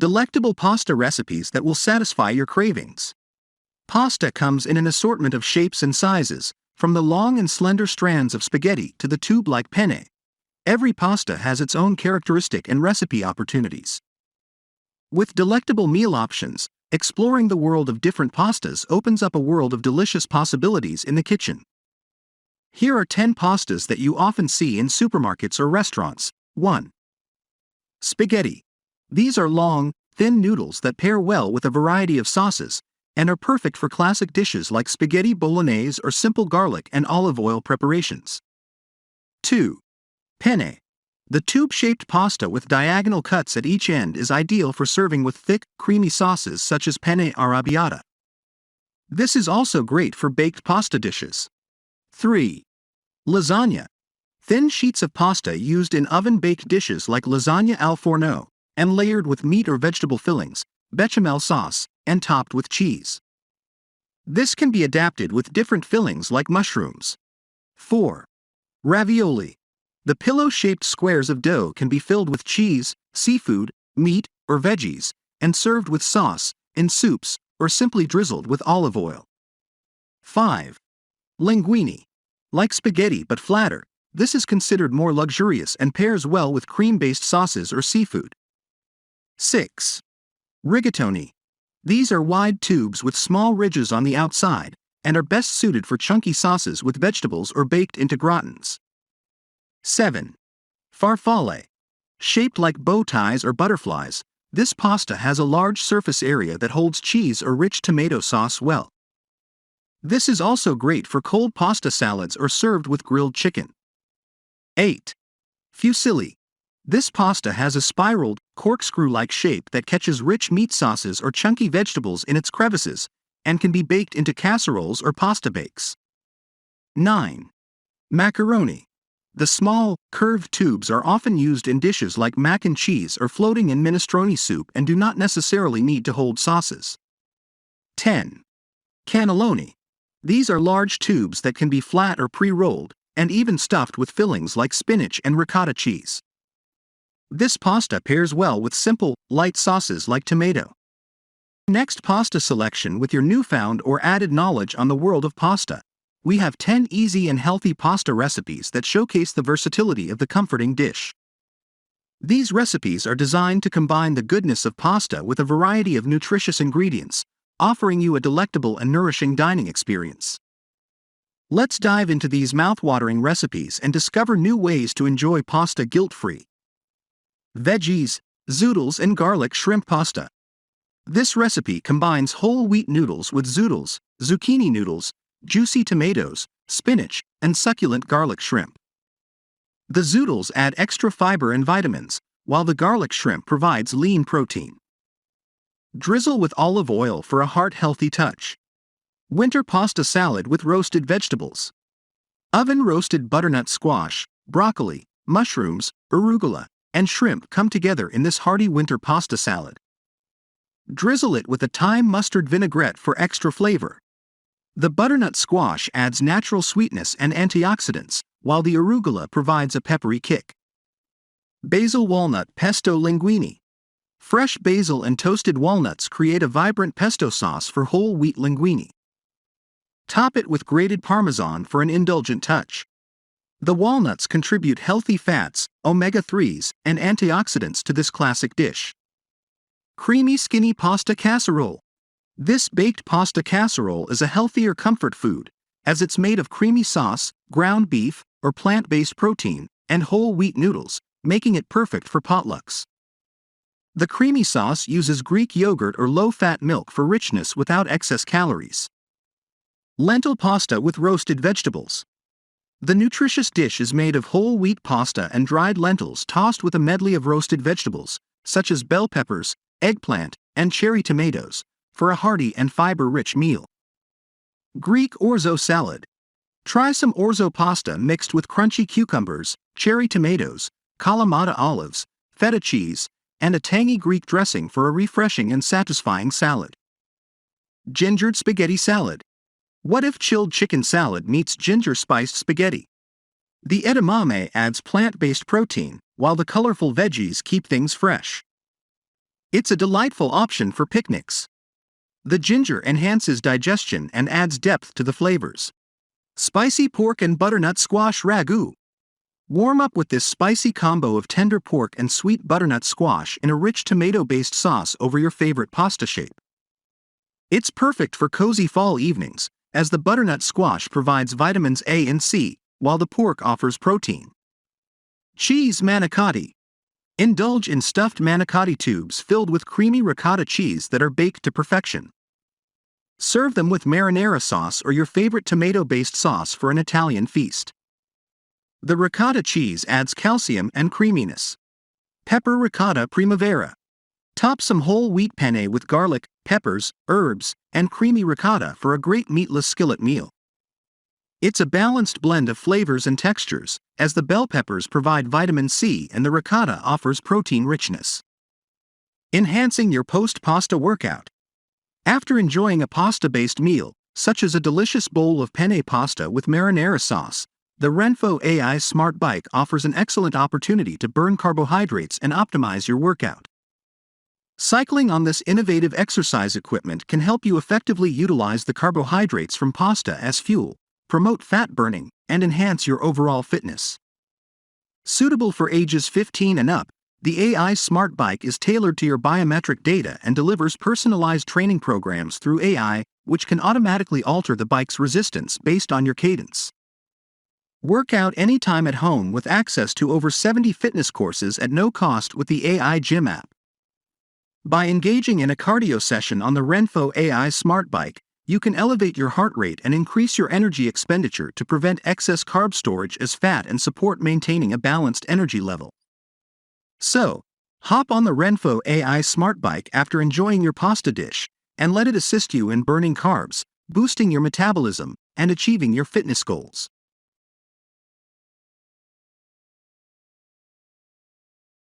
Delectable pasta recipes that will satisfy your cravings. Pasta comes in an assortment of shapes and sizes, from the long and slender strands of spaghetti to the tube-like penne. Every pasta has its own characteristic and recipe opportunities. With delectable meal options, exploring the world of different pastas opens up a world of delicious possibilities in the kitchen. Here are 10 pastas that you often see in supermarkets or restaurants. 1. Spaghetti. These are long, thin noodles that pair well with a variety of sauces, and are perfect for classic dishes like spaghetti bolognese or simple garlic and olive oil preparations. 2. Penne. The tube-shaped pasta with diagonal cuts at each end is ideal for serving with thick, creamy sauces such as penne arrabbiata. This is also great for baked pasta dishes. 3. Lasagna. Thin sheets of pasta used in oven-baked dishes like lasagna al forno, and layered with meat or vegetable fillings, bechamel sauce, and topped with cheese. This can be adapted with different fillings like mushrooms. 4. Ravioli. The pillow-shaped squares of dough can be filled with cheese, seafood, meat, or veggies, and served with sauce, in soups, or simply drizzled with olive oil. 5. Linguine. Like spaghetti but flatter, this is considered more luxurious and pairs well with cream-based sauces or seafood. 6. Rigatoni. These are wide tubes with small ridges on the outside, and are best suited for chunky sauces with vegetables or baked into gratins. 7. Farfalle. Shaped like bow ties or butterflies, this pasta has a large surface area that holds cheese or rich tomato sauce well. This is also great for cold pasta salads or served with grilled chicken. 8. Fusilli. This pasta has a spiraled, corkscrew-like shape that catches rich meat sauces or chunky vegetables in its crevices, and can be baked into casseroles or pasta bakes. 9. Macaroni. The small, curved tubes are often used in dishes like mac and cheese or floating in minestrone soup and do not necessarily need to hold sauces. 10. Cannelloni. These are large tubes that can be flat or pre-rolled, and even stuffed with fillings like spinach and ricotta cheese. This pasta pairs well with simple, light sauces like tomato. Next pasta selection with your newfound or added knowledge on the world of pasta. We have 10 easy and healthy pasta recipes that showcase the versatility of the comforting dish. These recipes are designed to combine the goodness of pasta with a variety of nutritious ingredients, offering you a delectable and nourishing dining experience. Let's dive into these mouth-watering recipes and discover new ways to enjoy pasta guilt-free. Veggies, zoodles and garlic shrimp pasta. This recipe combines whole wheat noodles with zoodles, zucchini noodles, juicy tomatoes, spinach, and succulent garlic shrimp. The zoodles add extra fiber and vitamins, while the garlic shrimp provides lean protein. Drizzle with olive oil for a heart-healthy touch. Winter pasta salad with roasted vegetables. Oven-roasted butternut squash, broccoli, mushrooms, arugula, and shrimp come together in this hearty winter pasta salad. Drizzle it with a thyme mustard vinaigrette for extra flavor. The butternut squash adds natural sweetness and antioxidants, while the arugula provides a peppery kick. Basil walnut pesto linguine. Fresh basil and toasted walnuts create a vibrant pesto sauce for whole wheat linguine. Top it with grated Parmesan for an indulgent touch. The walnuts contribute healthy fats, omega-3s, and antioxidants to this classic dish. Creamy skinny pasta casserole. This baked pasta casserole is a healthier comfort food, as it's made of creamy sauce, ground beef, or plant-based protein, and whole wheat noodles, making it perfect for potlucks. The creamy sauce uses Greek yogurt or low-fat milk for richness without excess calories. Lentil pasta with roasted vegetables. The nutritious dish is made of whole wheat pasta and dried lentils tossed with a medley of roasted vegetables, such as bell peppers, eggplant, and cherry tomatoes, for a hearty and fiber-rich meal. Greek orzo salad. Try some orzo pasta mixed with crunchy cucumbers, cherry tomatoes, Kalamata olives, feta cheese, and a tangy Greek dressing for a refreshing and satisfying salad. Gingered spaghetti salad. What if chilled chicken salad meets ginger-spiced spaghetti? The edamame adds plant-based protein, while the colorful veggies keep things fresh. It's a delightful option for picnics. The ginger enhances digestion and adds depth to the flavors. Spicy pork and butternut squash ragu. Warm up with this spicy combo of tender pork and sweet butternut squash in a rich tomato-based sauce over your favorite pasta shape. It's perfect for cozy fall evenings, as the butternut squash provides vitamins A and C, while the pork offers protein. Cheese manicotti. Indulge in stuffed manicotti tubes filled with creamy ricotta cheese that are baked to perfection. Serve them with marinara sauce or your favorite tomato-based sauce for an Italian feast. The ricotta cheese adds calcium and creaminess. Pepper ricotta primavera. Top some whole wheat penne with garlic, peppers, herbs, and creamy ricotta for a great meatless skillet meal. It's a balanced blend of flavors and textures, as the bell peppers provide vitamin C and the ricotta offers protein richness. Enhancing your post-pasta workout. After enjoying a pasta-based meal, such as a delicious bowl of penne pasta with marinara sauce, the Renpho AI Smart Bike offers an excellent opportunity to burn carbohydrates and optimize your workout. Cycling on this innovative exercise equipment can help you effectively utilize the carbohydrates from pasta as fuel, promote fat burning, and enhance your overall fitness. Suitable for ages 15 and up, the AI Smart Bike is tailored to your biometric data and delivers personalized training programs through AI, which can automatically alter the bike's resistance based on your cadence. Work out anytime at home with access to over 70 fitness courses at no cost with the AI Gym app. By engaging in a cardio session on the Renpho AI Smart Bike, you can elevate your heart rate and increase your energy expenditure to prevent excess carb storage as fat and support maintaining a balanced energy level. So, hop on the Renpho AI Smart Bike after enjoying your pasta dish, and let it assist you in burning carbs, boosting your metabolism, and achieving your fitness goals.